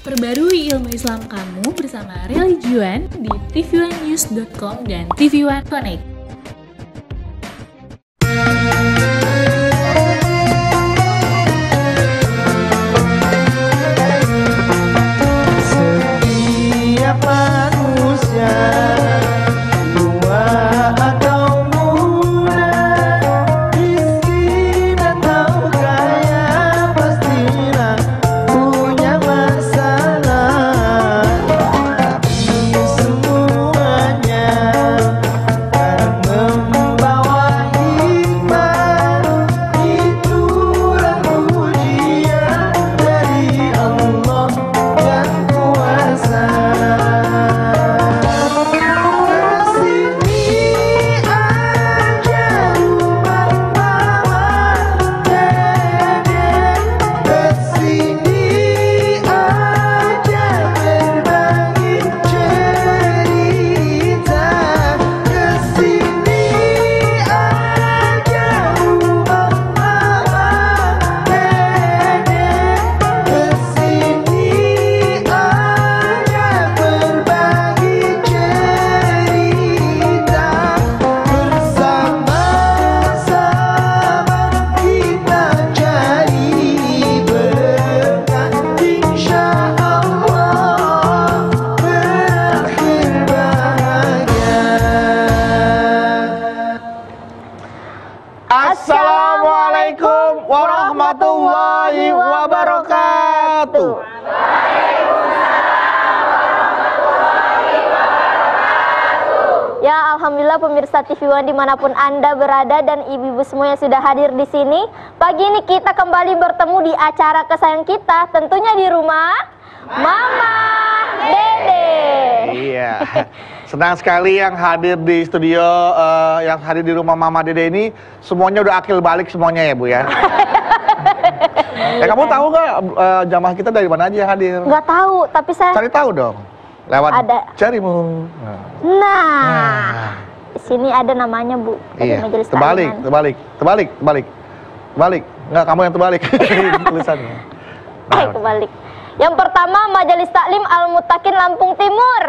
Perbarui ilmu Islam kamu bersama Religion di tv1news.com dan TV1 Connect. Assalamualaikum warahmatullahi wabarakatuh. Ya, alhamdulillah pemirsa TV1 dimanapun Anda berada dan ibu-ibu semua yang sudah hadir di sini. Pagi ini kita kembali bertemu di acara kesayangan kita, tentunya di rumah Mama Dede. Iya. Senang sekali yang hadir di studio, yang hadir di rumah Mama Dede ini semuanya udah akil balik semuanya ya Bu ya. Kamu tahu nggak jamaah kita dari mana aja yang hadir? Nggak tahu, tapi saya cari tahu dong. Lewat ada. Carimu. Nah, di sini ada namanya Bu. Dari Iya. Majelis Terbalik. Nggak, kamu yang terbalik. Tulisannya. Baik, kebalik. Yang pertama Majelis Taklim Al-Muttaqin Lampung Timur.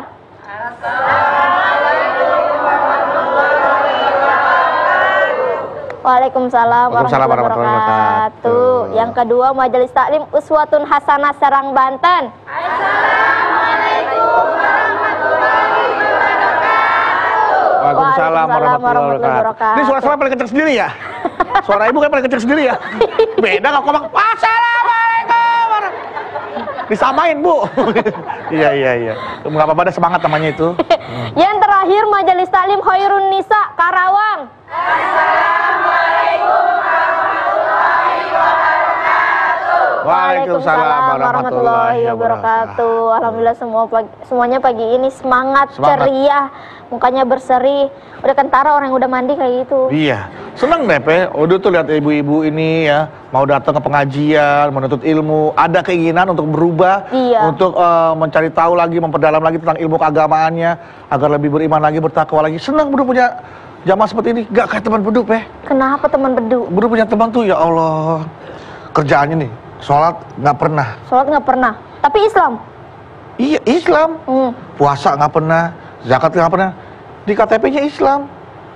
Waalaikumsalam warahmatullahi wabarakatuh. Yang kedua Majelis Taklim Uswatun Hasanah Serang Banten. Assalamualaikum warahmatullahi wabarakatuh. Waalaikumsalam warahmatullahi wabarakatuh. Ini suara paling kenceng sendiri ya? Suara ibu kan paling kenceng sendiri ya? Beda nggak kompak. Assalamualaikum. Disamain Bu. Iya. Nggak apa-apa, ada semangat namanya itu. Yang terakhir Majelis Taklim Khairun Nisa Karawang. Assalamualaikum warahmatullahi wabarakatuh. Waalaikumsalam warahmatullahi wabarakatuh. Alhamdulillah semuanya pagi ini semangat, ceria, mukanya berseri. Udah kentara orang yang udah mandi kayak gitu. Iya, seneng deh Pe. Udah tuh lihat ibu-ibu ini ya, mau datang ke pengajian, menuntut ilmu, ada keinginan untuk berubah, untuk mencari tahu lagi, memperdalam lagi tentang ilmu keagamaannya, agar lebih beriman lagi, bertakwa lagi. Senang Budu punya jamaah seperti ini. Gak kayak teman Budu Pe. Kenapa teman Bedu? Budu punya teman tuh ya Allah, kerjaannya nih, sholat nggak pernah. Sholat nggak pernah, tapi Islam? Iya Islam. Puasa nggak pernah, zakat nggak pernah. Di KTP-nya Islam.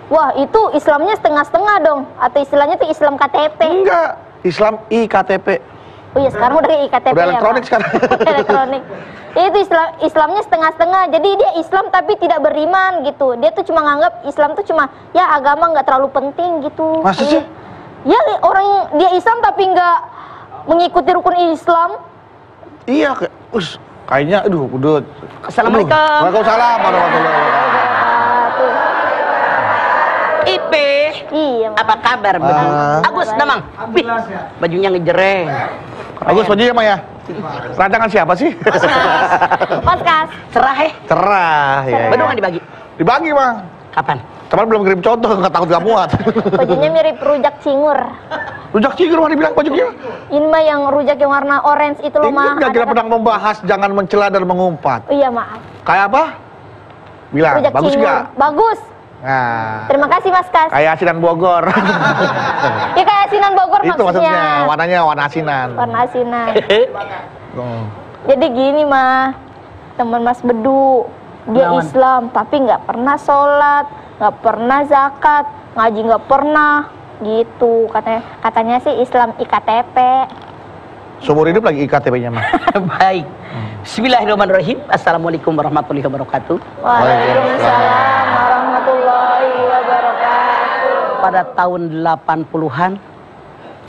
Wah, itu Islamnya setengah-setengah dong? Atau istilahnya tuh Islam KTP? Enggak, Islam IKTP. Oh iya, sekarang udah IKTP udah ya, elektronik Pak? sekarang. Elektronik. Itu Islamnya setengah-setengah. Jadi dia Islam tapi tidak beriman gitu. Dia tuh cuma nganggap Islam tuh cuma ya agama nggak terlalu penting gitu. Masa sih? Ya orang dia Islam tapi nggak mengikuti rukun Islam. Iya, kayaknya udah. Assalamualaikum. Waalaikumsalam warahmatullahi wabarakatuh. Ipe, Iya. apa kabar? Agus, Damang. Bajunya ngejreng. Agus bajunya mah ya. Rancangan siapa sih? Podcast. Cerah ya. Baru nggak dibagi? Dibagi mah. Kapan? Teman belum kirim contoh, nggak takut nggak muat. Bajunya mirip rujak cingur. Rujak cingur mah dibilang bajunya. Ini mah yang rujak yang warna orange itu loh mah. Ini kita pernah membahas jangan mencela dan mengumpat. Iya maaf. Kayak apa? Bilang, Rujak bagus cingur. nggak? Bagus. Nah, Terima kasih Mas Kas. kayak asinan Bogor. Ya kayak asinan Bogor Itu maksudnya, warnanya warna asinan. Warna asinan. Jadi gini mah, teman Mas Bedu, dia Naon? Islam tapi nggak pernah sholat, nggak pernah zakat, ngaji nggak pernah, gitu katanya sih Islam IKTP. Seumur hidup lagi IKTP-nya mah. Baik. Bismillahirrahmanirrahim. Assalamualaikum warahmatullahi wabarakatuh. Waalaikumsalam warahmatullahi wabarakatuh. Pada tahun 80-an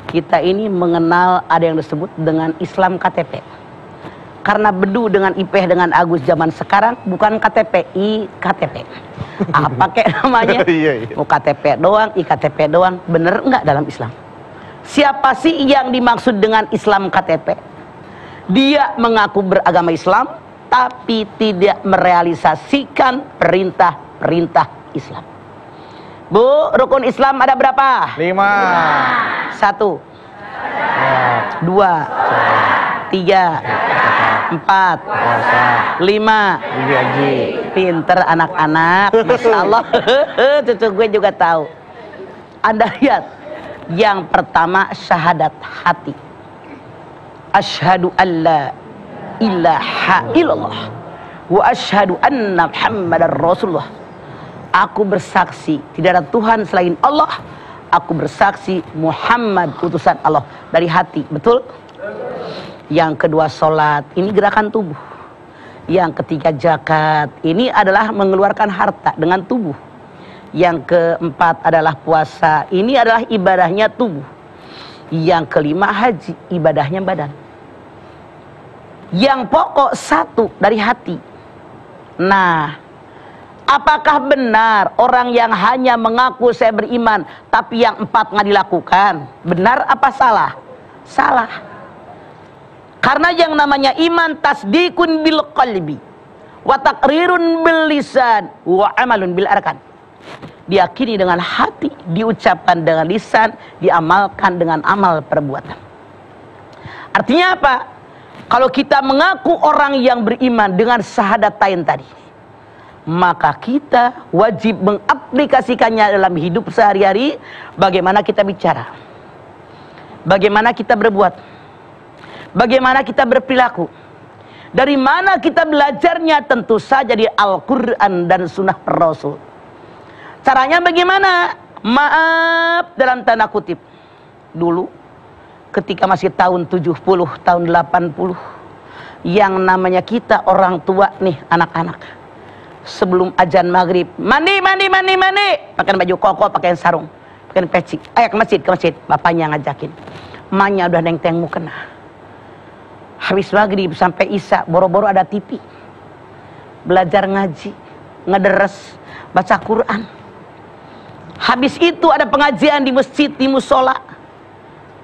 kita ini mengenal ada yang disebut dengan Islam KTP. Karena Bedu dengan Ipeh dengan Agus zaman sekarang bukan KTP, IKTP. Apa kayak namanya? Mau KTP doang, IKTP doang. Bener enggak dalam Islam? Siapa sih yang dimaksud dengan Islam KTP? Dia mengaku beragama Islam tapi tidak merealisasikan perintah-perintah Islam. Bu, rukun Islam ada berapa? 5. 1, 2, 3, 4, 5. Pinter anak-anak, Masya Allah. Cucu gue juga tahu. Anda lihat, yang pertama syahadat hati. Asyhadu alla ilaha illallah wa asyhadu anna Muhammadar Rasulullah. Aku bersaksi tidak ada Tuhan selain Allah. Aku bersaksi Muhammad utusan Allah. Dari hati, betul? Yang kedua sholat, ini gerakan tubuh. Yang ketiga zakat, ini adalah mengeluarkan harta dengan tubuh. Yang keempat adalah puasa, ini adalah ibadahnya tubuh. Yang kelima haji, ibadahnya badan. Yang pokok satu dari hati. Nah, apakah benar orang yang hanya mengaku saya beriman tapi yang 4 nggak dilakukan? Benar apa salah? Salah. Karena yang namanya iman tasdikun bil qalbi wa taqrirun bil lisan wa amalun bil arkan. Diyakini dengan hati, diucapkan dengan lisan, diamalkan dengan amal perbuatan. Artinya apa? Kalau kita mengaku orang yang beriman dengan syahadatain tadi, maka kita wajib mengaplikasikannya dalam hidup sehari-hari. Bagaimana kita bicara, bagaimana kita berbuat, bagaimana kita berperilaku. Dari mana kita belajarnya? Tentu saja di Al-Quran dan Sunnah Rasul. Caranya bagaimana? Maaf dalam tanda kutip. Dulu ketika masih tahun 70, tahun 80, yang namanya kita orang tua nih, anak-anak, sebelum azan maghrib, mandi, pakai baju koko, pakai sarung, pakai peci, ayo ke masjid, bapaknya ngajakin, emaknya udah neng-teng mukena. Habis maghrib sampai isya, boro-boro ada TV, belajar ngaji, ngederes, baca Quran. Habis itu ada pengajian di masjid, di musola,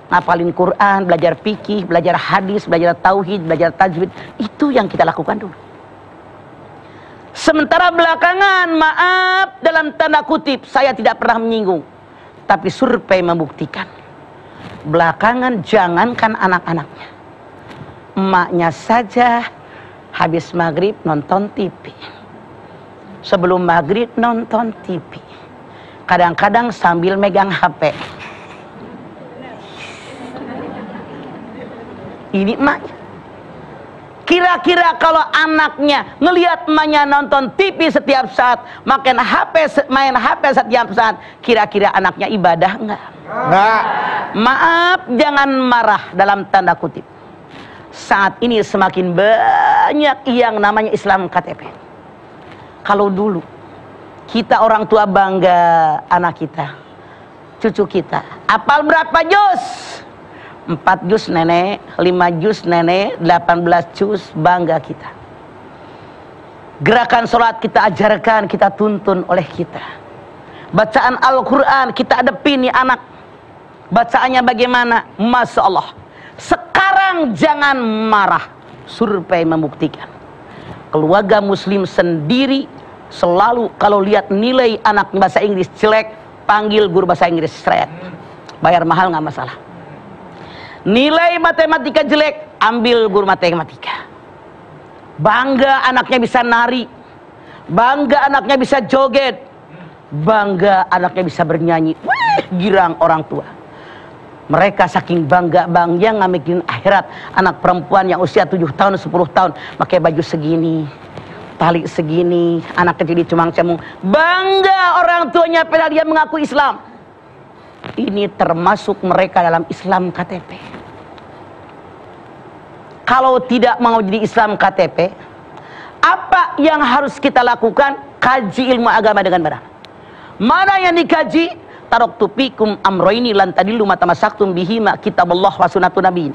ngapalin Quran, belajar fikih, belajar hadis, belajar tauhid, belajar tajwid. Itu yang kita lakukan dulu. Sementara belakangan, maaf dalam tanda kutip, saya tidak pernah menyinggung, tapi survei membuktikan belakangan jangankan anak-anaknya, emaknya saja habis maghrib nonton TV, sebelum maghrib nonton TV, kadang-kadang sambil megang HP. Ini emaknya. Kira-kira kalau anaknya ngelihat emaknya nonton TV setiap saat, main HP setiap saat, kira-kira anaknya ibadah enggak? Enggak. Maaf, jangan marah dalam tanda kutip. Saat ini semakin banyak yang namanya Islam KTP. Kalau dulu kita orang tua bangga anak kita, cucu kita, apal berapa juz? 4 juz nenek, 5 juz nenek, 18 juz, bangga kita. Gerakan sholat kita ajarkan, kita tuntun oleh kita. Bacaan Al-Quran kita adepin nih anak. Bacaannya bagaimana? Masya Allah. Sekarang jangan marah. Survei membuktikan keluarga muslim sendiri selalu kalau lihat nilai anak bahasa Inggris jelek, panggil guru bahasa Inggris straight. Bayar mahal nggak masalah. Nilai matematika jelek, ambil guru matematika. Bangga anaknya bisa nari, bangga anaknya bisa joget, bangga anaknya bisa bernyanyi. Wih, girang orang tua. Mereka saking bangga ngamikin akhirat. Anak perempuan yang usia 7 tahun, 10 tahun pakai baju segini, tali segini, anak kecil dicemang-cemung. Bangga orang tuanya padahal dia mengaku Islam. Ini termasuk mereka dalam Islam KTP. Kalau tidak mau jadi Islam KTP, apa yang harus kita lakukan? Kaji ilmu agama dengan benar. Mana yang dikaji? Taraktu fikum amroini lan tadillu ma tamassaktum bihima kitabullah wa sunnatun nabiyyin.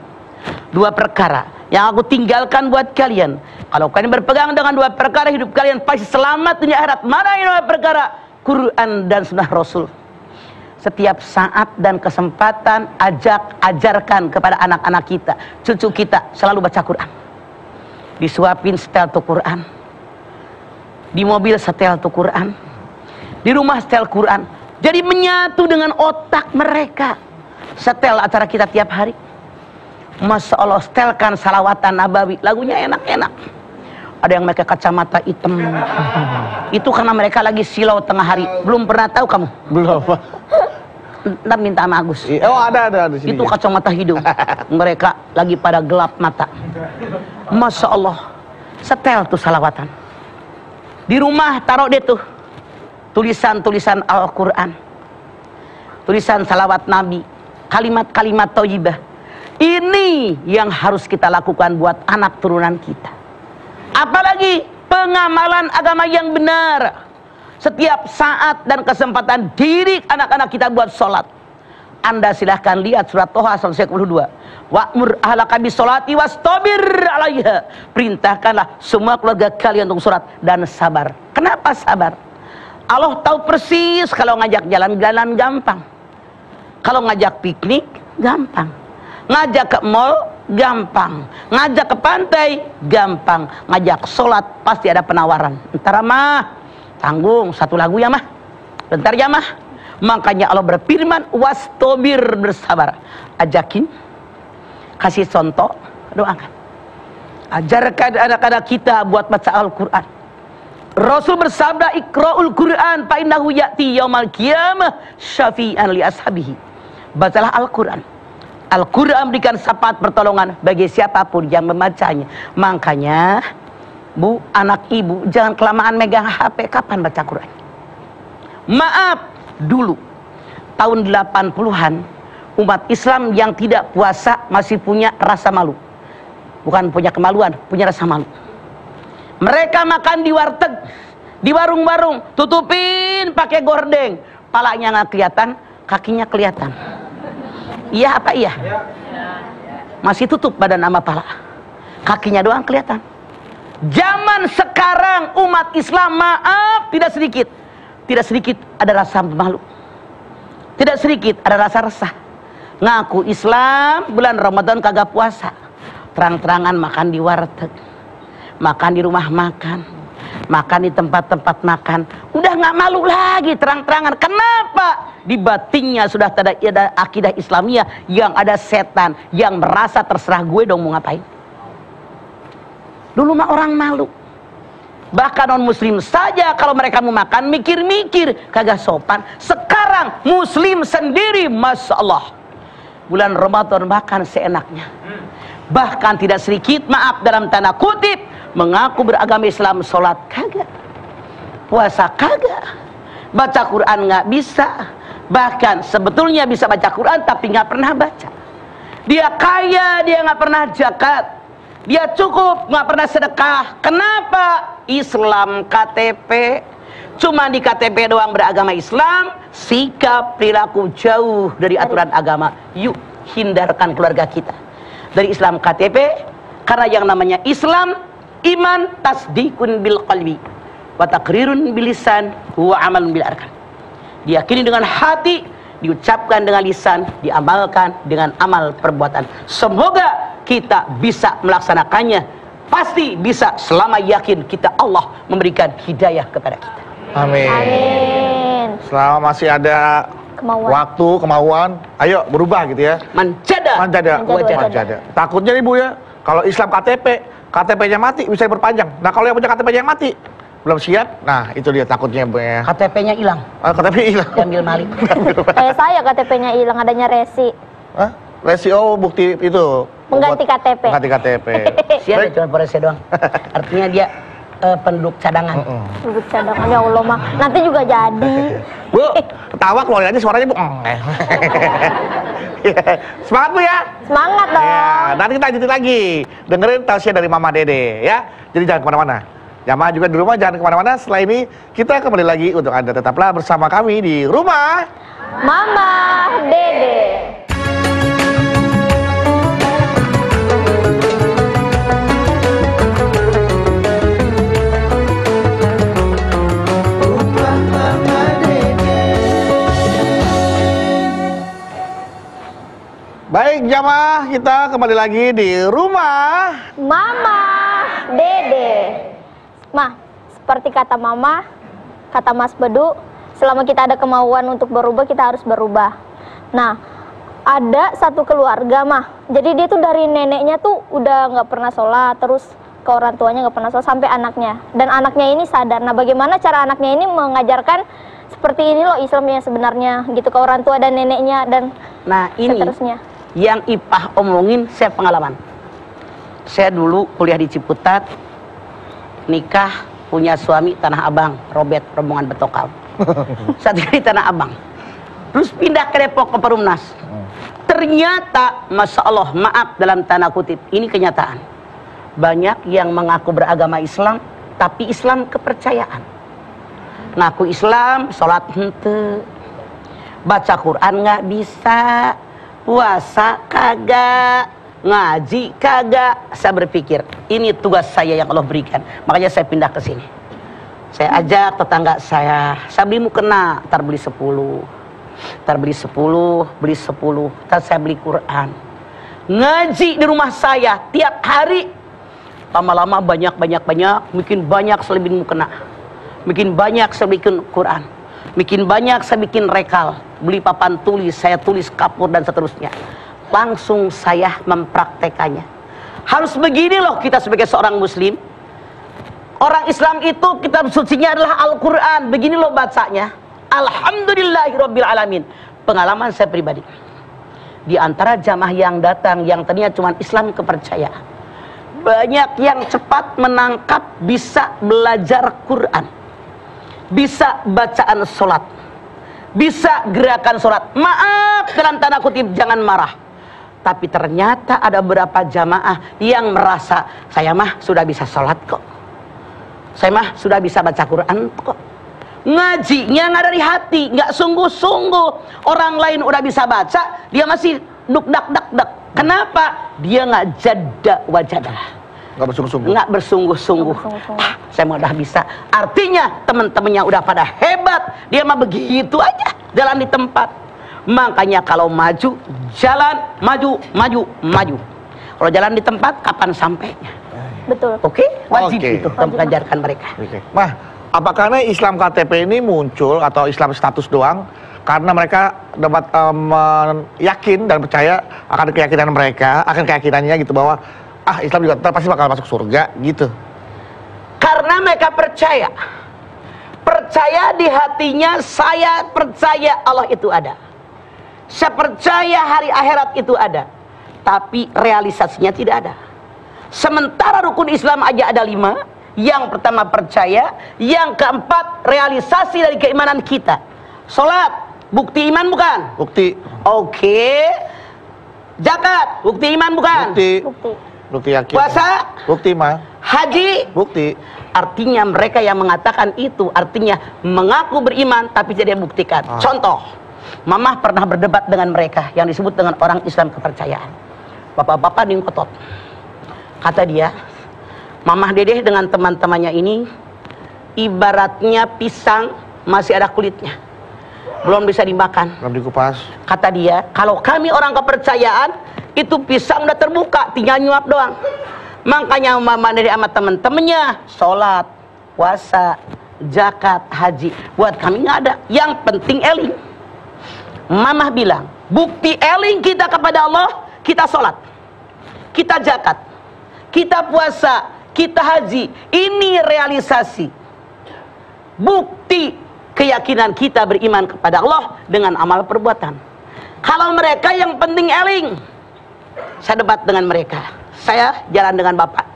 2 perkara yang aku tinggalkan buat kalian. Kalau kalian berpegang dengan 2 perkara, hidup kalian pasti selamat dunia akhirat. Mana yang 2 perkara? Quran dan sunnah Rasul. Setiap saat dan kesempatan ajarkan kepada anak-anak kita, cucu kita selalu baca Quran. Disuapin setel tuh Quran. Di mobil setel tuh Quran. Di rumah setel Quran. Jadi menyatu dengan otak mereka. Setel acara kita tiap hari. Masya Allah, setelkan salawatan nabawi. Lagunya enak-enak. Ada yang pakai kacamata hitam. Itu karena mereka lagi silau tengah hari. Belum pernah tahu kamu? Belum. Ntar minta sama Agus. Oh, ada di sini. Itu kacamata hidung. Mereka lagi pada gelap mata. Masya Allah. Setel tuh salawatan. Di rumah taruh deh tuh tulisan-tulisan Al-Quran, tulisan salawat Nabi, kalimat-kalimat thayyibah. Ini yang harus kita lakukan buat anak turunan kita. Apalagi pengamalan agama yang benar. Setiap saat dan kesempatan didik anak-anak kita buat sholat. Anda silahkan lihat surat Toha 122. Wa'mur ahlaka bisolati wastabir alaiha. Perintahkanlah semua keluarga kalian untuk sholat dan sabar. Kenapa sabar? Allah tahu persis kalau ngajak jalan-jalan gampang. Kalau ngajak piknik gampang. Ngajak ke mall gampang. Ngajak ke pantai gampang. Ngajak sholat pasti ada penawaran. Ntar mah tanggung 1 lagu ya mah. Bentar ya mah. Makanya Allah berfirman wastobir, bersabar. Ajakin, kasih contoh, doakan. Ajarkan anak-anak kita buat baca Al-Quran. Rasul bersabda, Iqra'ul Quran fa innahu ya'ti yaumal qiyamah syafi'an li ashabihi. Bacalah Al-Quran. Al-Quran memberikan syafaat pertolongan bagi siapapun yang membacanya. Makanya, Bu, anak ibu, jangan kelamaan megang HP. Kapan baca Quran? Maaf, dulu tahun 80-an umat Islam yang tidak puasa masih punya rasa malu. Bukan punya kemaluan, punya rasa malu. Mereka makan di warteg, di warung-warung, tutupin pakai gordeng. Palanya nggak kelihatan, kakinya kelihatan. Iya apa iya? Masih tutup badan sama pala. Kakinya doang kelihatan. Zaman sekarang umat Islam, maaf, tidak sedikit ada rasa malu. Tidak sedikit ada rasa resah. Ngaku Islam, bulan Ramadan kagak puasa. Terang-terangan makan di warteg, makan di rumah makan, makan di tempat-tempat makan. Udah nggak malu lagi terang-terangan. Kenapa? Di batinnya sudah ada akidah Islamiyah yang ada setan yang merasa terserah gue dong mau ngapain. Dulu mah orang malu. Bahkan non muslim saja kalau mereka mau makan mikir-mikir kagak sopan. Sekarang muslim sendiri, masya Allah, bulan Ramadan makan seenaknya. Bahkan tidak sedikit, maaf dalam tanda kutip, mengaku beragama Islam, sholat kagak, puasa kagak, baca Quran nggak bisa. Bahkan sebetulnya bisa baca Quran tapi nggak pernah baca. Dia kaya, dia nggak pernah zakat. Dia cukup, nggak pernah sedekah. Kenapa? Islam KTP. Cuma di KTP doang beragama Islam, sikap perilaku jauh dari aturan agama. Yuk hindarkan keluarga kita dari Islam KTP, karena yang namanya Islam, iman tasdikun bil qalbi wa taqrirun bil lisan wa amalun bil arkan. Diyakini dengan hati, diucapkan dengan lisan, diamalkan dengan amal perbuatan. Semoga kita bisa melaksanakannya. Pasti bisa selama yakin kita Allah memberikan hidayah kepada kita. Amin. Amin. Selama masih ada waktu, kemauan, ayo berubah gitu ya. Manjada. Takutnya nih Bu ya, kalau Islam KTP-nya mati bisa berpanjang. Nah kalau yang punya KTP-nya yang mati belum siap, nah itu dia takutnya Bu ya. KTP-nya hilang. KTP hilang. Diambil maling. Saya KTP-nya hilang, adanya resi. Hah? Resio bukti itu Mengganti KTP. Mengganti KTP. Siapa cuma Polres doang. Artinya dia penduduk cadangan. Penduduk cadangan, ya Allah mah. Nanti juga jadi. Bu, ketawa keluarin aja suaranya, Bu. Semangat, Bu ya. Semangat dong. Ya, nanti kita lanjutin lagi. Dengerin tausiah dari Mama Dede ya. Jadi jangan kemana-mana. Jamaah juga di rumah jangan kemana-mana. Setelah ini kita kembali lagi untuk Anda tetaplah bersama kami di Rumah Mama Dede. Baik jamaah, kita kembali lagi di Rumah Mama Dede. Mah, seperti kata Mama, kata Mas Bedu, selama kita ada kemauan untuk berubah, kita harus berubah. Nah, ada satu keluarga mah, jadi dia tuh dari neneknya tuh udah nggak pernah sholat, terus ke orang tuanya nggak pernah sholat, sampai anaknya. Dan anaknya ini sadar. Nah, bagaimana cara anaknya ini mengajarkan seperti ini loh Islam yang sebenarnya, gitu, ke orang tua dan neneknya dan seterusnya. Yang Ipah omongin saya pengalaman. Saya dulu kuliah di Ciputat, nikah, punya suami Tanah Abang, Robert rombongan Betokal. Saat di Tanah Abang. Terus pindah ke Depok ke Perumnas. Ternyata, Masya Allah, maaf dalam tanda kutip, ini kenyataan. Banyak yang mengaku beragama Islam, tapi Islam kepercayaan. Ngaku Islam, sholat hente, baca Quran nggak bisa, puasa kagak, ngaji kagak. Saya berpikir ini tugas saya yang Allah berikan, makanya saya pindah ke sini. Saya ajak tetangga saya beli mukena, ntar beli 10, ntar beli 10, beli 10, ntar saya beli Quran, ngaji di rumah saya tiap hari. Lama-lama banyak, bikin banyak saya bikin mukena, bikin banyak saya bikin Quran, bikin banyak saya bikin rekal, beli papan tulis, saya tulis kapur dan seterusnya. Langsung saya mempraktekannya. Harus begini loh kita sebagai seorang muslim. Orang Islam itu kitab sucinya adalah Al-Quran. Begini loh bacanya. Alhamdulillahirrabbilalamin. Pengalaman saya pribadi, di antara jamaah yang datang yang tadinya cuma Islam kepercayaan, banyak yang cepat menangkap, bisa belajar Quran, bisa bacaan sholat, bisa gerakan sholat. Maaf dalam tanda kutip, jangan marah. Tapi ternyata ada beberapa jamaah yang merasa, saya mah sudah bisa sholat kok, saya mah sudah bisa baca Quran kok. Ngajinya nggak dari hati, nggak sungguh-sungguh. Orang lain udah bisa baca, dia masih duk-dak-dak-dak. Kenapa? Dia nggak jada wajadah, nggak bersungguh-sungguh. Nggak bersungguh-sungguh. Saya mah udah bisa. Artinya teman-temannya udah pada hebat, dia mah begitu aja jalan di tempat. Makanya kalau maju, jalan, maju. Kalau jalan di tempat, kapan sampainya? Betul. Oke? Wajib itu mengajarkan mereka. Mah, apakah Islam KTP ini muncul atau Islam status doang karena mereka dapat yakin dan percaya akan keyakinan mereka, akan keyakinannya gitu, bahwa Islam juga pasti bakal masuk surga gitu? Karena mereka percaya di hatinya, saya percaya Allah itu ada, saya percaya hari akhirat itu ada, tapi realisasinya tidak ada. Sementara rukun Islam aja ada 5. Yang pertama percaya, yang keempat realisasi dari keimanan kita. Sholat, bukti iman bukan? Bukti. Oke. Zakat, bukti iman bukan? Bukti yakin. Puasa, bukti mah. Haji, bukti. Artinya mereka yang mengatakan itu artinya mengaku beriman tapi tidak buktikan. Contoh, Mamah pernah berdebat dengan mereka yang disebut dengan orang Islam kepercayaan. Bapak-bapak ningkotot. Kata dia, Mamah Dedeh dengan teman-temannya ini ibaratnya pisang masih ada kulitnya, belum bisa dimakan, belum dikupas. Kata dia, kalau kami orang kepercayaan itu pisang udah terbuka, tinggal nyuap doang. Makanya Mamah Dedeh sama teman-temannya sholat, puasa, zakat, haji. Buat kami nggak ada. Yang penting eling. Mamah bilang, bukti eling kita kepada Allah, kita sholat, kita zakat, kita puasa, kita haji. Ini realisasi bukti keyakinan kita beriman kepada Allah dengan amal perbuatan. Kalau mereka yang penting eling. Saya debat dengan mereka. Saya jalan dengan bapak.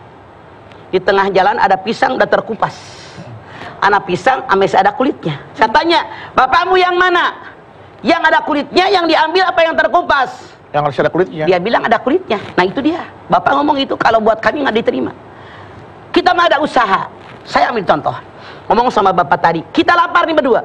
Di tengah jalan ada pisang udah terkupas. Anak pisang masih ada kulitnya. Saya tanya, bapakmu yang mana? Yang ada kulitnya, yang diambil apa yang terkupas? Yang harus ada kulitnya. Dia bilang ada kulitnya. Nah itu dia. Bapak ngomong itu kalau buat kami nggak diterima. Kita mah ada usaha. Saya ambil contoh. Ngomong sama bapak tadi, kita lapar nih berdua.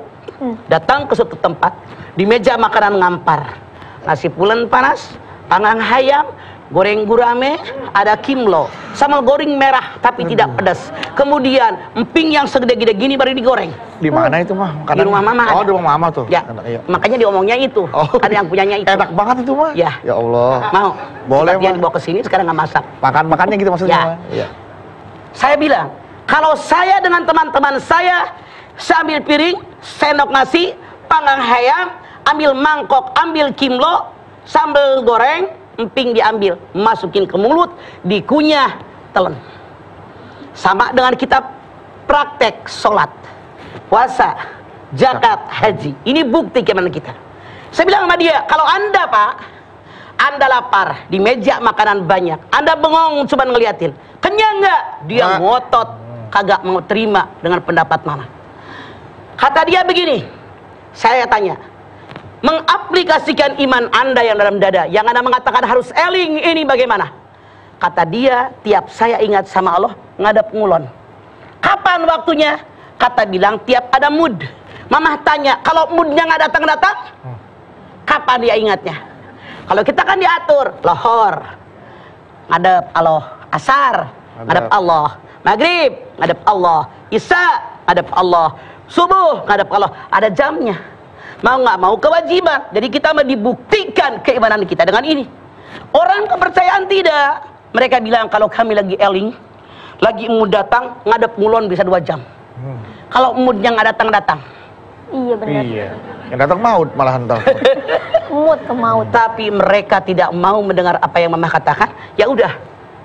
Datang ke suatu tempat, di meja makanan ngampar. Nasi pulen panas, panggang ayam, goreng gurame, ada kimlo, sambal goreng merah tapi tidak pedas. Kemudian emping yang segede-gede gini baru digoreng. Di mana itu mah? Di rumah mama. Oh, di rumah mama tuh. Ya. Iya. Makanya diomongnya itu. Oh, ada yang punyanya itu. Enak banget itu mah. Ya. Ya Allah. Mau? Boleh, Dia Mah. dibawa ke sini sekarang nggak masak. Makan-makannya gitu maksudnya. Ya. Mah. Iya. Saya bilang, kalau saya dengan teman-teman saya ambil piring, sendok nasi, panggang ayam, ambil mangkok, ambil kimlo, sambal goreng, emping diambil, masukin ke mulut, dikunyah, telan. Sama dengan kita praktek sholat, puasa, zakat, haji. Ini bukti keimanan kita. Saya bilang sama dia, kalau anda pak, anda lapar, di meja makanan banyak, anda bengong cuma ngeliatin, kenyang nggak? Dia ngotot, kagak mau terima dengan pendapat mama. Kata dia begini, saya tanya, mengaplikasikan iman anda yang dalam dada, yang anda mengatakan harus eling, ini bagaimana? Kata dia, tiap saya ingat sama Allah, ngadap ngulon. Kapan waktunya? Kata bilang, tiap ada mood. Mama tanya, kalau moodnya nggak datang-datang, kapan dia ingatnya? Kalau kita kan diatur, lohor, ngadap Allah, asar, ngadap Allah, maghrib, ngadap Allah, isya, ngadap Allah, subuh, ngadap Allah, ada jamnya. Mau nggak mau kewajiban. Jadi kita mau dibuktikan keimanan kita dengan ini. Orang kepercayaan tidak. Mereka bilang kalau kami lagi eling, lagi mood datang, ngadep ngulon bisa 2 jam. Kalau moodnya nggak datang-datang. Iya benar. Iya. Yang datang maut malahan tahu. Mood ke maut. Tapi mereka tidak mau mendengar apa yang mama katakan. Ya udah,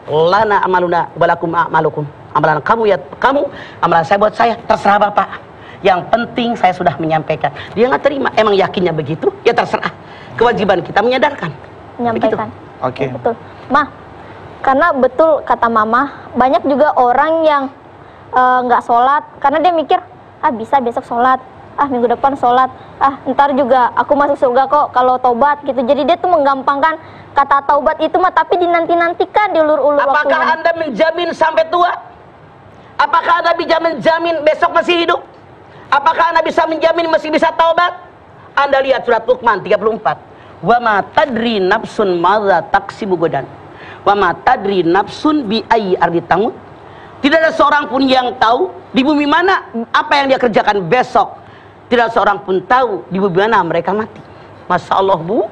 lana amaluna walakum amalukum. Amalan kamu ya kamu, amalan saya buat saya. Terserah bapak. Yang penting saya sudah menyampaikan. Dia nggak terima. Emang yakinnya begitu? Ya terserah. Kewajiban kita menyadarkan. Menyampaikan. Oke. Ya, betul. Ma, karena betul kata mama, banyak juga orang yang nggak sholat karena dia mikir, bisa besok sholat, minggu depan sholat, ntar juga aku masuk surga kok kalau taubat gitu. Jadi dia tuh menggampangkan kata taubat itu mah, tapi dinanti-nantikan, diulur-ulur waktunya. Apakah anda menjamin sampai tua? Apakah anda bisa menjamin besok masih hidup? Apakah anda bisa menjamin masih bisa taubat? Anda lihat surat Luqman 34. Wa ma tadri nafsun madza taksibu godan. Wa ma tadri nafsun bi ayyi ardi tamut. Tidak ada seorang pun yang tahu di bumi mana apa yang dia kerjakan besok. Tidak ada seorang pun tahu di bumi mana mereka mati. Masya Allah, Bu.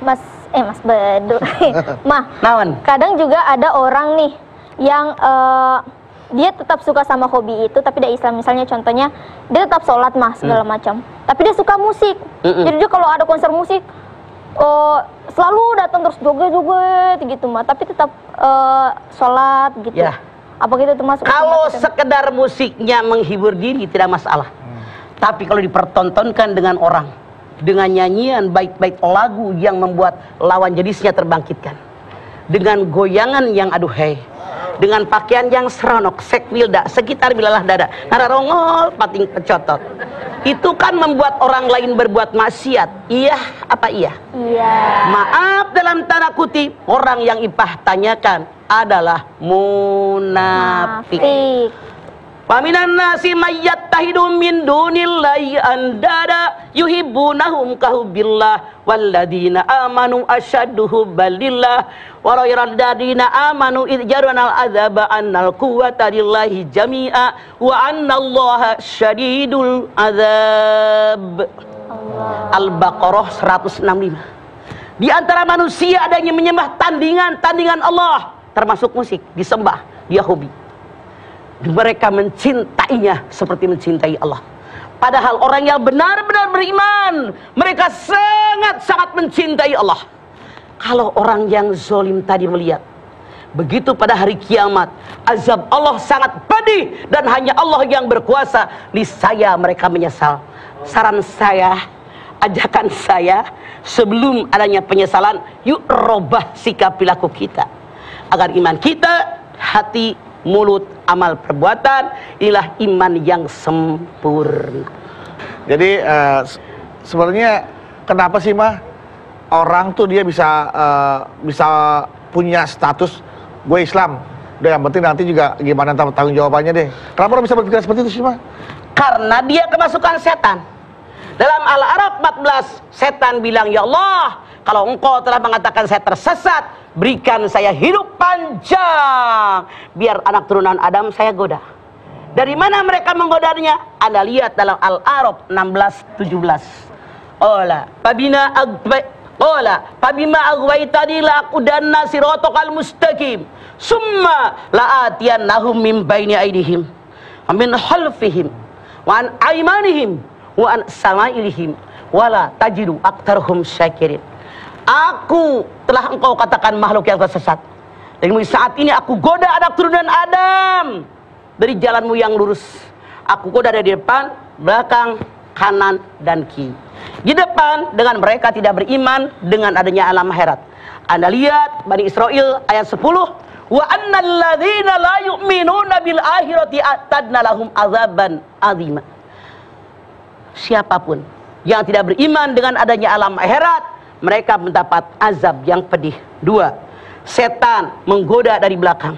Mas Bedu. Mah, Nawan. kadang juga ada orang nih yang dia tetap suka sama hobi itu tapi dia Islam. Misalnya contohnya dia tetap sholat mah segala macam, tapi dia suka musik. Jadi dia kalau ada konser musik selalu datang terus joget-joget gitu mah, tapi tetap sholat gitu. Ya. Apa gitu tuh masuk? Kalau sekedar musiknya menghibur diri tidak masalah. Tapi kalau dipertontonkan dengan orang, dengan nyanyian baik-baik lagu yang membuat lawan jenisnya terbangkitkan, dengan goyangan yang aduhai, dengan pakaian yang seronok, sekwilda, sekitar bilalah dada, nararongol, pating pecotot, itu kan membuat orang lain berbuat maksiat. Iya apa iya? Iya. Maaf dalam tanda kutip, orang yang Ipah tanyakan adalah munafik. Paminan nasi mayyat tahidu min dunillahi andada yuhibbunahum kahubbillah walladina amanu asyaddu hubbalillah walayradadina amanu idjarunal azaba annal quwwata lillahi jami'a wa annallaha syadidul azab. Al-Baqarah 165. Di antara manusia ada yang menyembah tandingan Allah, termasuk musik, disembah, dia hobi. Mereka mencintainya seperti mencintai Allah. Padahal orang yang benar-benar beriman, mereka sangat-sangat mencintai Allah. Kalau orang yang zolim tadi melihat, begitu pada hari kiamat, azab Allah sangat pedih dan hanya Allah yang berkuasa, niscaya mereka menyesal. Saran saya, ajakan saya sebelum adanya penyesalan, yuk robah sikap perilaku kita agar iman kita, hati, mulut, amal, perbuatan, inilah iman yang sempurna. Jadi sebenarnya kenapa sih mah orang tuh dia bisa punya status gue Islam, udah yang penting nanti juga gimana tanggung jawabannya deh. Kenapa orang bisa berpikir seperti itu sih mah? Karena dia kemasukan setan. Dalam Al-A'raf 14, setan bilang, ya Allah, kalau engkau telah mengatakan saya tersesat, berikan saya hidup panjang, biar anak turunan Adam saya goda. Dari mana mereka menggodanya? Anda lihat dalam Al-A'raf 16-17. Ola, pabima aghwaytani laqudanna siratal mustaqim, summa la'atiyannahum min baini aydihim wa min khalfihim wa an aymanihim wa an samailihim wala tajidu aktsarhum syakirin. Aku telah engkau katakan makhluk yang tersesat, dan saat ini aku goda anak turunan Adam dari jalanmu yang lurus. Aku goda dari depan, belakang, kanan, dan kiri. Di depan dengan mereka tidak beriman dengan adanya alam akhirat. Anda lihat Bani Israel ayat 10, wa annal ladzina la yu'minuna bil akhirati atadna lahum azaban azima. Siapapun yang tidak beriman dengan adanya alam akhirat, mereka mendapat azab yang pedih. 2. Setan menggoda dari belakang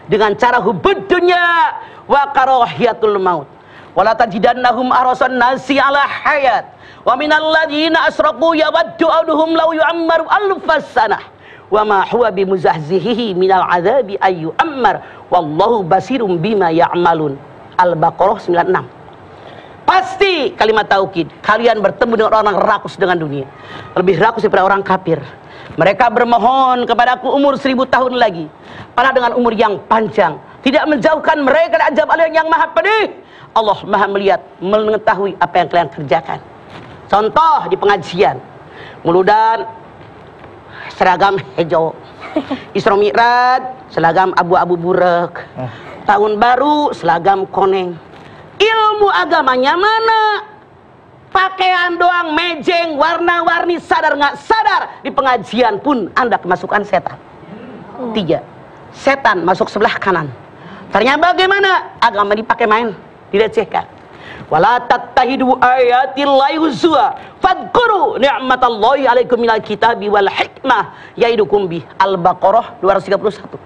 dengan cara hubud dunya wa karahiyatul maut. Wala tajidannahum arasan nasi ala hayat wa minal ladzina asraku yawaddu aduhum law yu'ammaru alfas sanah wa ma huwa bimuzahzihihi minal adzabi ayyu ammar wallahu basirum bima ya'malun. Al-Baqarah 96. Pasti kalimat taukid, kalian bertemu dengan orang rakus dengan dunia, lebih rakus daripada orang kafir. Mereka bermohon kepadaku umur 1000 tahun lagi, padahal dengan umur yang panjang tidak menjauhkan mereka dari azab Allah yang maha pedih. Allah maha melihat, mengetahui apa yang kalian kerjakan. Contoh di pengajian, muludan seragam hijau, Isra Mi'raj seragam abu-abu burak, tahun baru seragam koneng. Ilmu agamanya mana? Pakaian doang, mejeng, warna-warni, sadar nggak sadar, di pengajian pun Anda kemasukan setan. 3. Setan masuk sebelah kanan. Ternyata bagaimana? Agama dipakai main, dilecehkan. Wala tattahidu ayatillahi huzwa fadhkuru ni'matallahi alaikum minal kitabi wal hikmah yaidukum bi. Al-Baqarah 231.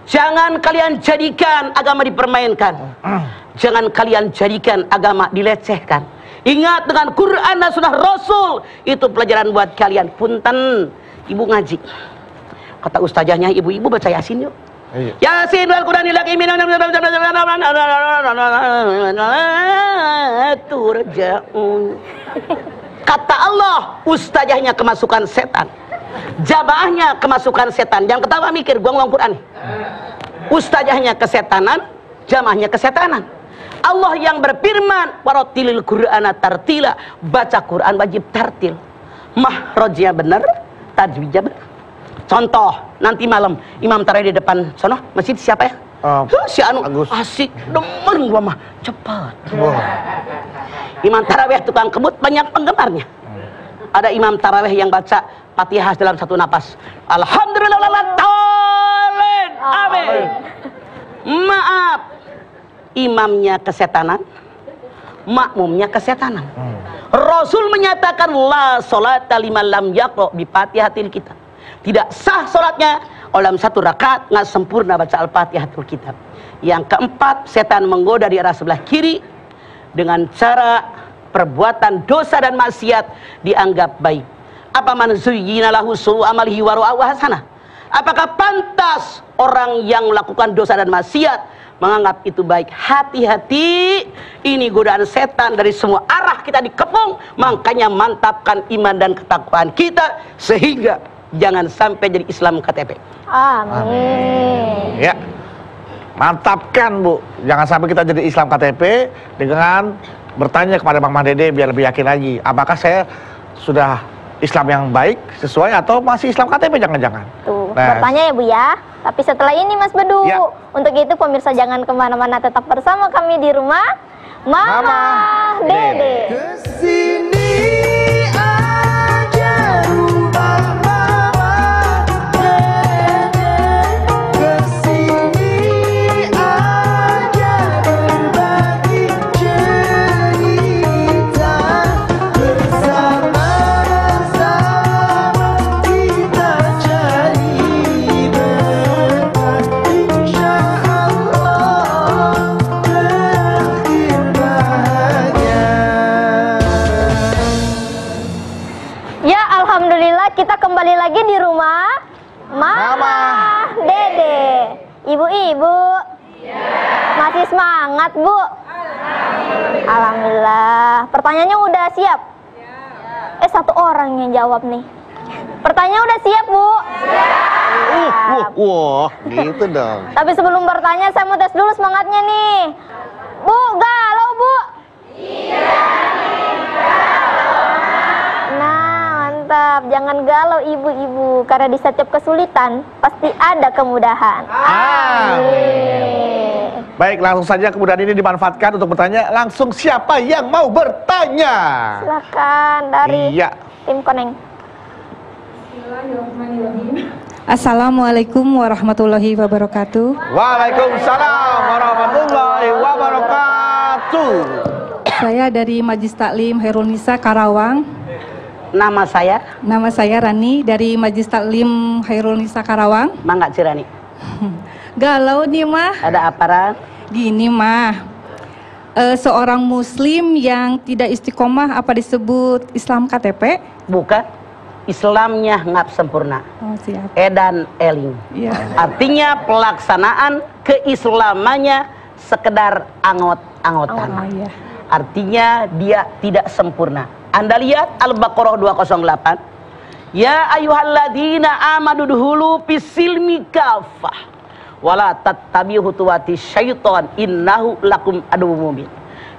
Jangan kalian jadikan agama dipermainkan. Jangan kalian jadikan agama dilecehkan. Ingat dengan Quran dan Sunnah Rasul, itu pelajaran buat kalian. Punten, ibu ngaji. Kata ustazahnya, ibu-ibu baca Yasin yuk. Yasin wal Quranil hakim turja'un. Kata Allah, ustazahnya kemasukan setan, jamaahnya kemasukan setan. Jangan ketawa mikir, gua ngomong Quran. Ustazahnya kesetanan, jamaahnya kesetanan. Allah yang berfirman, warattilil Qur'ana tartila, baca Quran wajib tartil. Mahrajnya benar, tajwidnya benar. Contoh, nanti malam Imam Tarawih di depan sono masjid siapa ya? Si Anu Agus. Asik, demen gua mah, cepat. Imam Tarawih tukang kebut banyak penggemarnya. Ada Imam Tarawih yang baca Fatihah dalam satu napas. Alhamdulillah. Amin. Maaf, imamnya kesetanan, makmumnya kesetanan. Rasul menyatakan la sholata liman lam yaqra bi Fatihatil kitab. Tidak sah sholatnya dalam satu rakaat nggak sempurna baca Al-Fatihatul kitab. Yang keempat, setan menggoda di arah sebelah kiri dengan cara perbuatan dosa dan maksiat dianggap baik. Apa man zuyyina lahu su'u amalihi wa ra'ahu hasanah? Apakah pantas orang yang melakukan dosa dan maksiat menganggap itu baik? Hati-hati, ini godaan setan dari semua arah kita dikepung. Makanya mantapkan iman dan ketakwaan kita sehingga jangan sampai jadi Islam KTP. Amin. Ya, mantapkan Bu, jangan sampai kita jadi Islam KTP dengan bertanya kepada Bang Dede biar lebih yakin lagi, apakah saya sudah Islam yang baik sesuai atau masih Islam KTP jangan-jangan. Tuh, bertanya ya Bu ya. Tapi setelah ini Mas Bedu, ya. Untuk itu pemirsa jangan kemana-mana, tetap bersama kami di rumah Mama Dede. Kesini. Ibu-ibu? Masih semangat, Bu? Alhamdulillah. Pertanyaannya udah siap? Satu orang yang jawab nih. Pertanyaan udah siap, Bu? Wah, gitu dong. Tapi sebelum bertanya, saya mau tes dulu semangatnya nih. Bu, galau, Bu? Nah, mantap. Jangan galau, ibu-ibu. Karena di setiap kesulitan, pasti ada kemudahan. Amin. Baik, langsung saja kemudahan ini dimanfaatkan untuk bertanya. Langsung siapa yang mau bertanya? Silakan dari Iya. tim Koneng. Assalamualaikum warahmatullahi wabarakatuh. Waalaikumsalam warahmatullahi wabarakatuh. Saya dari Majelis Taklim Khairul Nisa Karawang. Nama saya Nama saya Rani dari Majelis Taklim Khairul Nisa Karawang. Mangga Cirani. Galau nih mah. Ada apa, Ran? Gini mah. Seorang muslim yang tidak istiqomah apa disebut Islam KTP? Bukan. Islamnya ngap sempurna. Oh, siap. Edan eling. Iya. Artinya pelaksanaan keislamannya sekedar angot-angotan. Oh, iya. Artinya dia tidak sempurna. Anda lihat Al-Baqarah 208. Ya ayyuhalladzina amanu duhulu fisilmi kafah wala tattabi'u khutuwati syaiton innahu lakum aduwwum mubin.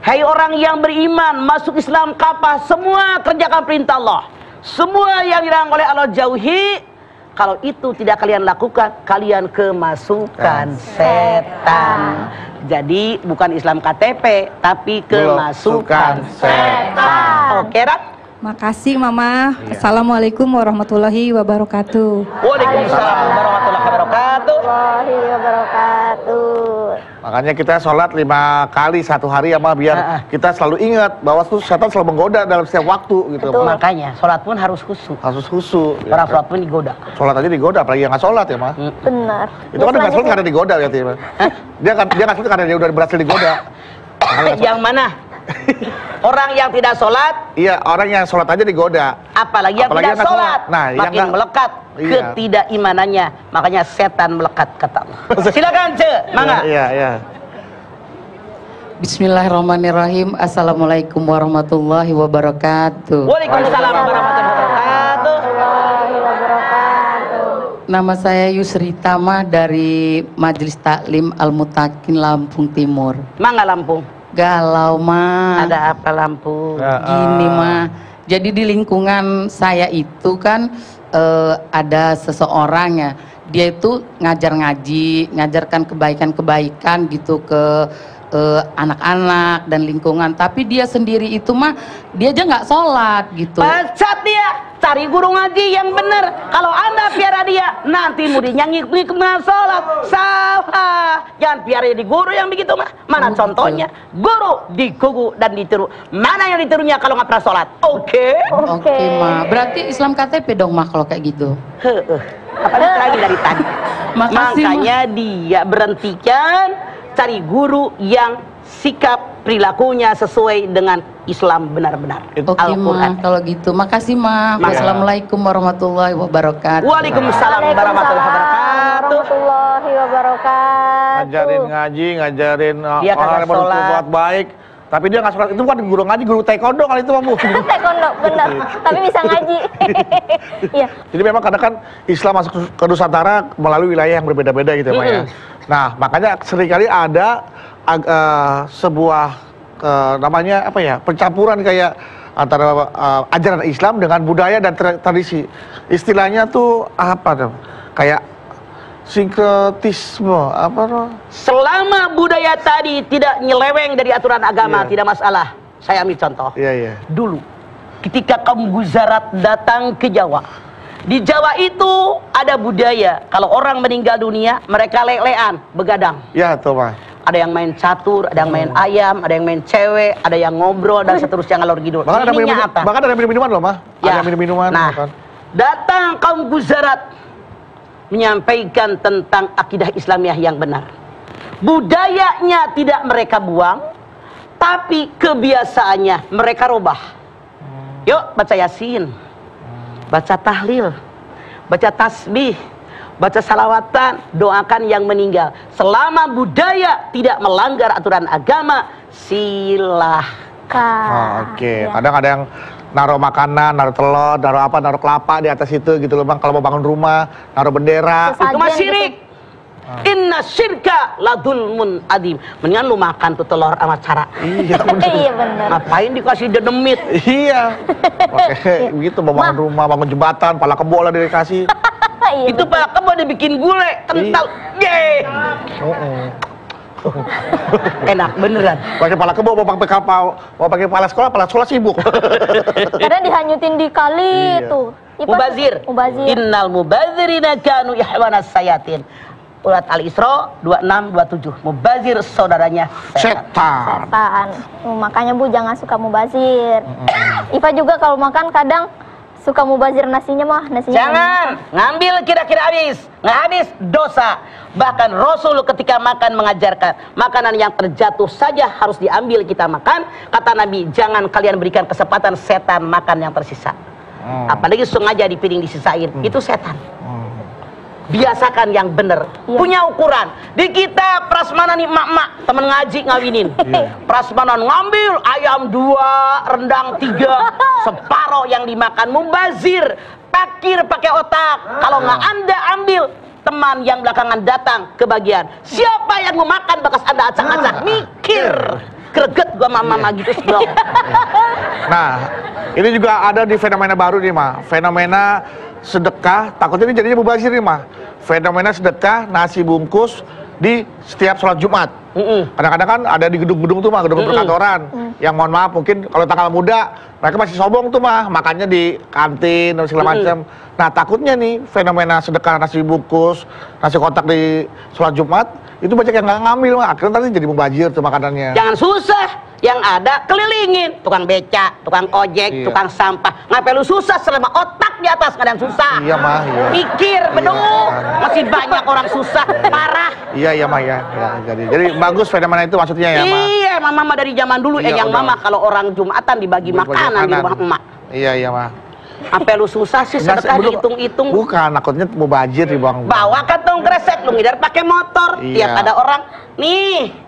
Hai orang yang beriman, masuk Islam kafah, semua kerjakan perintah Allah. Semua yang dilarang oleh Allah jauhi. Kalau itu tidak kalian lakukan, kalian kemasukan setan. Jadi bukan Islam KTP, tapi kemasukan setan. Oke, Rat? Makasih Mama. Assalamualaikum warahmatullahi wabarakatuh. Waalaikumsalam warahmatullahi wabarakatuh. Makanya kita sholat 5 kali satu hari ya, Ma, biar kita selalu ingat bahwa tuh setan selalu menggoda dalam setiap waktu gitu. Betul. Makanya sholat pun harus khusyuk. Harus khusyuk. Orang sholat pun digoda. Sholat aja digoda, apalagi yang nggak sholat ya, Ma. Benar. Itu kan nggak sholat karena digoda ya, Tim. Dia nggak sholat karena dia udah berhasil digoda. Yang mana? Orang yang tidak sholat? Iya, orang yang sholat aja digoda. Apalagi yang tidak nggak sholat. Nah, yang makin nggak- melekat Iya. ketidakimanannya. Makanya setan melekat, kata Allah. Silakan, Ce. Mangga. Iya. Bismillahirrahmanirrahim. Assalamualaikum warahmatullahi wabarakatuh. Waalaikumsalam warahmatullahi wabarakatuh. Nama saya Yusri Tama dari Majelis Taklim Al-Mutakin Lampung Timur. Mangga Lampung. Galau mah. Ada apa Lampung? Gini mah. Jadi di lingkungan saya itu kan ada seseorang ya. Dia itu ngajar ngaji, ngajarkan kebaikan-kebaikan gitu ke anak-anak dan lingkungan. Tapi dia sendiri itu mah dia aja nggak sholat gitu. Pecat dia. Cari guru ngaji yang benar. Kalau Anda piara dia, nanti muridnya ngikut sholat. Salah. Jangan piara di guru yang begitu mah. Mana contohnya? Guru dikugu dan ditiru. Mana yang ditirunya kalau nggak pernah sholat? Oke. Oke mah. Berarti Islam KTP dong mah kalau kayak gitu. Apalagi lagi dari tadi. Makasih, Makanya dia berhentikan cari guru yang sikap perilakunya sesuai dengan Islam benar-benar. Oke Al-Quran. mah kalau gitu. Makasih mah. Wassalamualaikum warahmatullahi wabarakatuh. Waalaikumsalam warahmatullahi wabarakatuh. Ngajarin ngaji, ngajarin Dia orang kagak yang baru sholat. berbuat baik. Tapi dia nggak sholat. Itu bukan guru ngaji, guru taekwondo kali itu, Mamu. Taekwondo, benar. Tapi bisa ngaji. Iya. Jadi memang kadang kan Islam masuk ke Nusantara melalui wilayah yang berbeda-beda gitu ya, Ma, ya. Nah, makanya seringkali ada sebuah namanya apa ya, pencampuran kayak antara ajaran Islam dengan budaya dan tradisi. Istilahnya tuh apa tuh? Kayak sinkretisme apa tuh? Selama budaya tadi tidak nyeleweng dari aturan agama, tidak masalah. Saya ambil contoh. Iya. Dulu, ketika kaum Gujarat datang ke Jawa, di Jawa itu ada budaya. Kalau orang meninggal dunia, mereka lelean, begadang. Ya, tuh, Ma. Ada yang main catur, ada yang main ayam, ada yang main cewek, ada yang ngobrol dan seterusnya ngalor ngidul. Bahkan ada Ininya apa? bahkan ada minum-minuman loh, Ma. Ya. Ada minum-minuman. Nah, kan. datang kaum Gujarat menyampaikan tentang akidah Islamiyah yang benar. Budayanya tidak mereka buang, tapi kebiasaannya mereka rubah. Yuk baca Yasin, baca tahlil, baca tasbih, baca salawatan, doakan yang meninggal. Selama budaya tidak melanggar aturan agama, silahkan. Oke. Kadang ada yang naruh makanan, naruh telur, naruh kelapa di atas itu gitu loh bang. Kalau mau bangun rumah, naruh bendera. Itu mah syirik. Inna syirka ladulmun adim. Mendingan lu makan tuh telur sama cara. Iya bener. Iya bener. Ngapain dikasih dedemit? Iya. Oke, begitu mau bangun rumah, bangun jembatan, pala kebo lah dikasih. Iya, Itu pala kebo dibikin gulai, kental. Yeay. Enak beneran. Pakai pala kebo, mau pakai pala sekolah sibuk. Karena dihanyutin di kali tuh. Mubazir. Innal mubazirina kanu ihwanas sayatin. Urat Al-Isra 26-27. Mubazir saudaranya setan. Makanya Bu jangan suka mubazir. Ipa juga kalau makan kadang suka mubazir nasinya jangan ngambil kira-kira habis, nggak habis dosa. Bahkan Rasul ketika makan mengajarkan makanan yang terjatuh saja harus diambil kita makan. Kata Nabi, jangan kalian berikan kesempatan setan makan yang tersisa. Apalagi sengaja di piring disisain, itu setan. Biasakan yang bener, punya ukuran. Di kita prasmanan nih mak-mak temen ngaji ngawinin. Prasmanan ngambil ayam 2, rendang 3, separoh yang dimakan. Mubazir, pakir pakai otak. Kalau nggak Anda ambil, teman yang belakangan datang kebagian. Siapa yang mau makan bekas Anda acak-acak? Mikir. Greget gua mama gitu sebelum. Nah, ini juga ada di fenomena baru nih mah. Fenomena sedekah, takutnya ini jadinya mubazir nih mah. Fenomena sedekah nasi bungkus di setiap sholat Jumat. Kadang-kadang kan ada di gedung-gedung tuh mah, gedung perkantoran. Yang mohon maaf mungkin kalau tanggal muda mereka masih sombong tuh mah, makannya di kantin dan segala macam. Nah takutnya nih fenomena sedekah nasi bungkus, nasi kotak di sholat Jumat itu banyak yang nggak ngambil mah. Akhirnya tadi jadi mubazir tuh makanannya. Jangan susah. Yang ada kelilingin tukang beca, tukang ojek, tukang sampah. Ngapain lu susah selama otak di atas kadang susah. Iya mah. Iya. Pikir, beduk. Masih banyak orang susah, parah. Iya mah ya. Jadi bagus fenomena itu maksudnya ya mah. Iya, mama dari zaman dulu yang mama kalau orang Jumatan dibagi makanan di rumah emak. Iya mah. Apa lu susah sih sedekah dihitung-hitung? Bukan, takutnya mubazir di bang. Bawa kantong kresek, lu ngidar pakai motor. Tiap ada orang, nih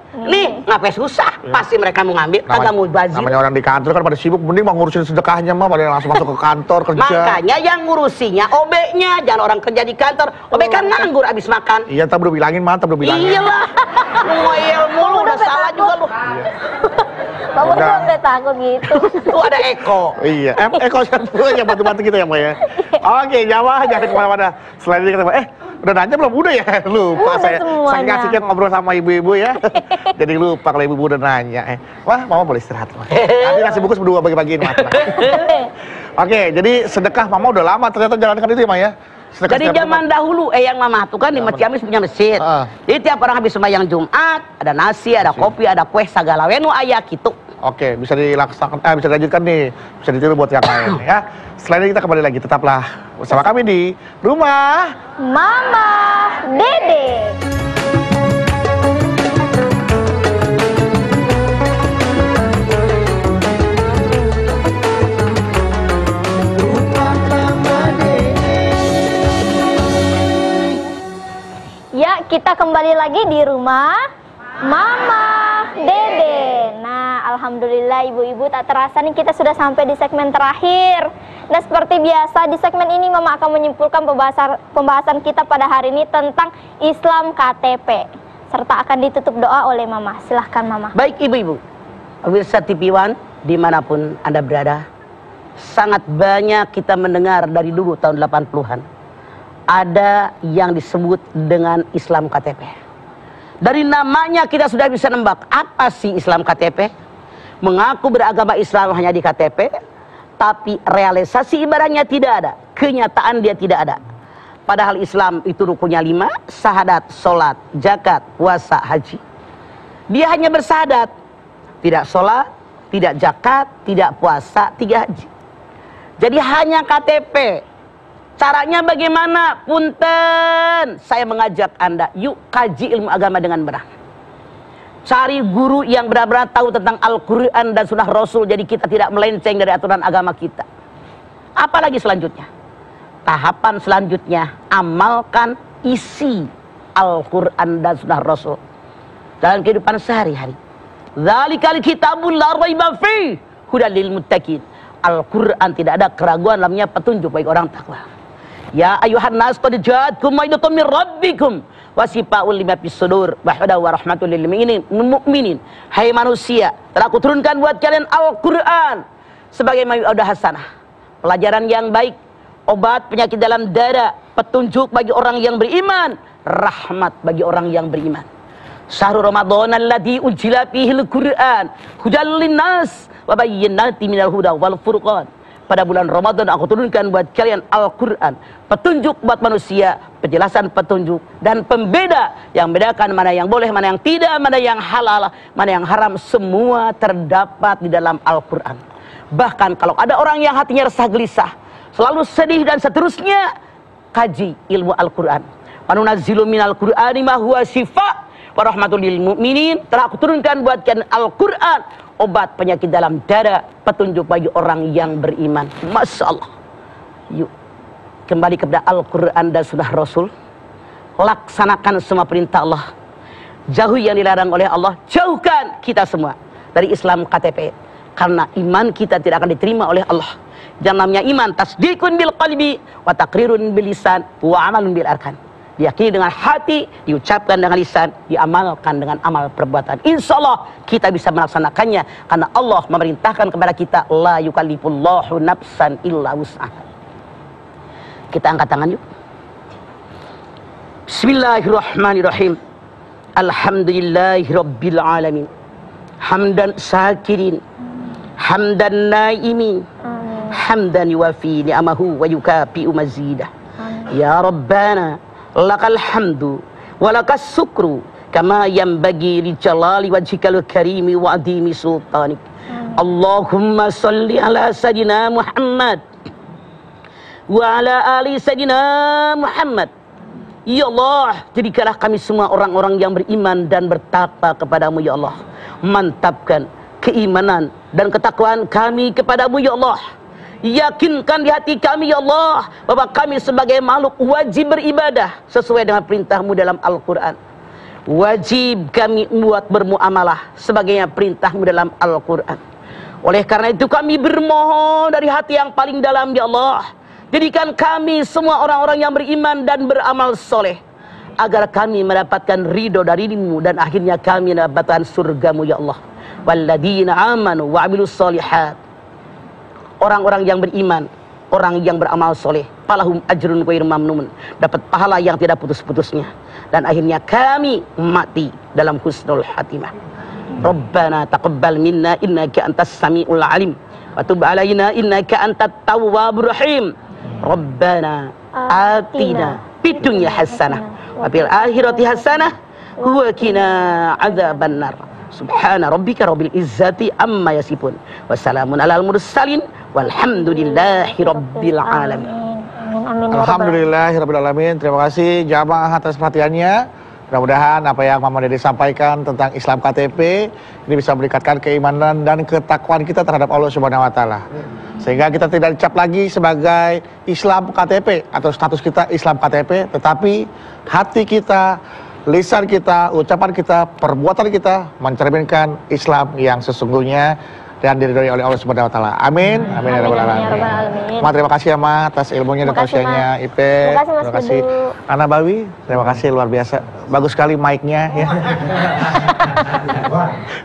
ngapain susah? Pasti mereka mau ngambil, kagak mau bazir. Namanya orang di kantor kan pada sibuk, mending mau ngurusin sedekahnya mah, pada langsung masuk ke kantor kerja. Makanya yang ngurusinya OB-nya, jangan orang kerja di kantor. OB kan nganggur abis makan. Iya, tak udah bilangin, mantap udah bilangin. Iyalah, lu ngoyel mulu, udah salah juga lu. Bapak tuh sampai takut gitu. Tuh ada Eko. Iya, Eko yang bantu-bantu kita ya, Mbak ya. Oke, Jawa jangan kemana-mana. Selain itu kita, udah nanya belum? Udah ya? Lupa saya. Saya ngasihnya ngobrol sama ibu-ibu ya. Jadi lupa kalau ibu-ibu udah nanya. Wah, mama boleh istirahat. Nanti nasi bungkus berdua bagi-bagiin. Oke, jadi sedekah mama udah lama ternyata jalankan itu ya, Ma ya? Dari zaman dahulu, yang mama tuh kan di Ciamis punya masjid. Jadi tiap orang habis sembahyang Jumat, ada nasi, ada kopi, ada kue, segala wenu aya gitu. Oke, bisa dilaksanakan, bisa dilanjutkan nih, bisa ditiru buat yang lain ya. Selain itu kita kembali lagi, tetaplah bersama kami di Rumah Mama Dede. Ya, kita kembali lagi di Rumah Mama Dede. Nah, alhamdulillah ibu-ibu, tak terasa nih kita sudah sampai di segmen terakhir. Nah, seperti biasa di segmen ini Mama akan menyimpulkan pembahasan kita pada hari ini tentang Islam KTP. Serta akan ditutup doa oleh Mama. Silahkan Mama. Baik ibu-ibu, pemirsa TV One dimanapun Anda berada, sangat banyak kita mendengar dari dulu tahun 80-an. Ada yang disebut dengan Islam KTP. Dari namanya kita sudah bisa nembak apa sih Islam KTP. Mengaku beragama Islam hanya di KTP, tapi realisasi ibadahnya tidak ada, kenyataan dia tidak ada. Padahal Islam itu rukunnya 5, syahadat, sholat, zakat, puasa, haji. Dia hanya bersahadat, tidak sholat, tidak zakat, tidak puasa, 3 haji. Jadi hanya KTP. Caranya bagaimana? Punten, saya mengajak Anda, yuk kaji ilmu agama dengan benar. Cari guru yang benar-benar tahu tentang Al-Quran dan Sunnah Rasul, jadi kita tidak melenceng dari aturan agama kita. Apalagi selanjutnya? Tahapan selanjutnya, amalkan isi Al-Quran dan sunnah Rasul dalam kehidupan sehari-hari. Dzalikal kitabul la raiba fihi hudal lil muttaqin. Al-Quran tidak ada keraguan dalamnya, petunjuk bagi orang takwa. Ya ayuhan nas qad ja'atkum mau'izatun min rabbikum wa shifaa'un lima fis sudur wa hudan wa rahmatul lil mu'minin. Hai manusia, telah aku turunkan buat kalian Al-Quran sebagai mau'izah hasanah, pelajaran yang baik, obat penyakit dalam dada, petunjuk bagi orang yang beriman, rahmat bagi orang yang beriman. Syahrul Ramadan alladzi unzila fihi al-Qur'an hudal linnas wa bayyinatin minal huda wal furqan. Pada bulan Ramadan aku turunkan buat kalian Al-Quran, petunjuk buat manusia, penjelasan petunjuk dan pembeda yang membedakan mana yang boleh, mana yang tidak, mana yang halal, mana yang haram, semua terdapat di dalam Al-Quran. Bahkan kalau ada orang yang hatinya resah gelisah, selalu sedih dan seterusnya, kaji ilmu Al-Quran. Wa nunazzilu minal Qur'ani ma huwa syifa' wa rahmatul lil mu'minin. Telah aku turunkan buat kalian Al-Quran, obat penyakit dalam dada, petunjuk bagi orang yang beriman. Masya Allah. Yuk kembali kepada Al-Quran dan sunnah Rasul. Laksanakan semua perintah Allah, jauhi yang dilarang oleh Allah. Jauhkan kita semua dari Islam KTP, karena iman kita tidak akan diterima oleh Allah. Yang namanya iman tasdikun bil qalbi wa taqrirun bil lisan wa amalun bil arkan. Diyakini dengan hati, diucapkan dengan lisan, diamalkan dengan amal perbuatan. Insya Allah kita bisa melaksanakannya, karena Allah memerintahkan kepada kita, la yukallifullahu nafsan illa wus'aha. Kita angkat tangan yuk. Bismillahirrahmanirrahim. Alhamdulillahirabbil alamin. Hamdan syakirin, hamdan naimin, hamdan yuwafi ni'amahu wa yukafi'u mazidah. Ya Rabbana lakal hamdu walakas sukru kama yanbaghi li jalali wajhikal karimi wa adimi sultanik. Allahumma salli ala sayyidina Muhammad wa ala ali sayyidina Muhammad. Ya Allah, jadikanlah kami semua orang-orang yang beriman dan bertakwa kepadamu ya Allah. Mantapkan keimanan dan ketakwaan kami kepadamu ya Allah. Yakinkan di hati kami ya Allah bahwa kami sebagai makhluk wajib beribadah sesuai dengan perintahmu dalam Al-Quran. Wajib kami buat bermuamalah sebagaimana perintahmu dalam Al-Quran. Oleh karena itu kami bermohon dari hati yang paling dalam ya Allah, jadikan kami semua orang-orang yang beriman dan beramal soleh, agar kami mendapatkan ridho darimu dan akhirnya kami mendapatkan surgamu ya Allah. Walladzina amanu wa amilus solihat. Orang-orang yang beriman, orang yang beramal soleh, falahum ajrun ghairu mamnun, dapat pahala yang tidak putus-putusnya, dan akhirnya kami mati dalam husnul khatimah. Rabbana taqabbal minna innaka antas samiul alim wa tub alaina innaka antat tawwabur rahim. Rabbana atina fid dunya hasanah wa fil akhirati hasanah wa qina adzabannar. Subhana rabbika rabbil izzati amma yasifun wa salamun alal mursalin walhamdulillahi rabbil alamin. Alhamdulillahi rabbil alamin. Terima kasih jamaah atas perhatiannya. Mudah-mudahan apa yang Mama Dede sampaikan tentang Islam KTP ini bisa meningkatkan keimanan dan ketakwaan kita terhadap Allah Subhanahu wa taala. Sehingga kita tidak dicap lagi sebagai Islam KTP atau status kita Islam KTP, tetapi hati kita, lisan kita, ucapan kita, perbuatan kita mencerminkan Islam yang sesungguhnya dan diridhoi oleh Allah Subhanahu wa taala. Amin. Amin ya rabbal alamin. Ma, terima kasih ya Ma atas ilmunya dan tausiahnya. Ipe. Terima kasih Ana Bawi. Terima kasih luar biasa. Bagus sekali mic-nya ya.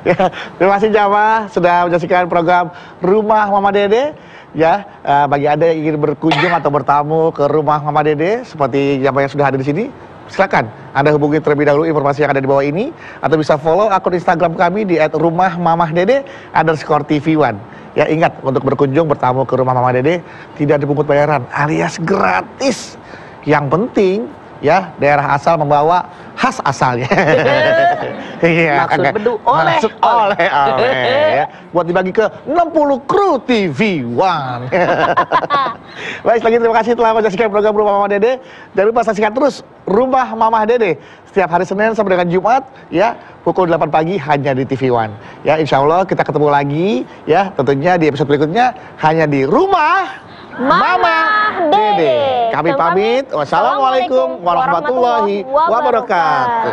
Ya, terima kasih jamaah sudah menyaksikan program Rumah Mama Dede. Ya, bagi Anda yang ingin berkunjung atau bertamu ke rumah Mama Dede seperti jamaah yang sudah hadir di sini, silakan Anda hubungi terlebih dahulu informasi yang ada di bawah ini, atau bisa follow akun Instagram kami di @rumahmamahdede_tv1. Ya, ingat, untuk berkunjung bertamu ke rumah Mama Dede tidak dipungut bayaran alias gratis. Yang penting ya daerah asal membawa khas asalnya. Iya, maksud bedu oleh ya. Buat dibagi ke 60 kru TV1. Baik, lagi terima kasih telah menyaksikan program Rumah Mama Dede. Jangan lupa saksikan terus Rumah Mama Dede setiap hari Senin sampai dengan Jumat ya, pukul 8 pagi hanya di TV1. Ya, insya Allah kita ketemu lagi ya, tentunya di episode berikutnya hanya di Rumah Mama Dede. Kami pamit. Wassalamualaikum warahmatullahi wabarakatuh.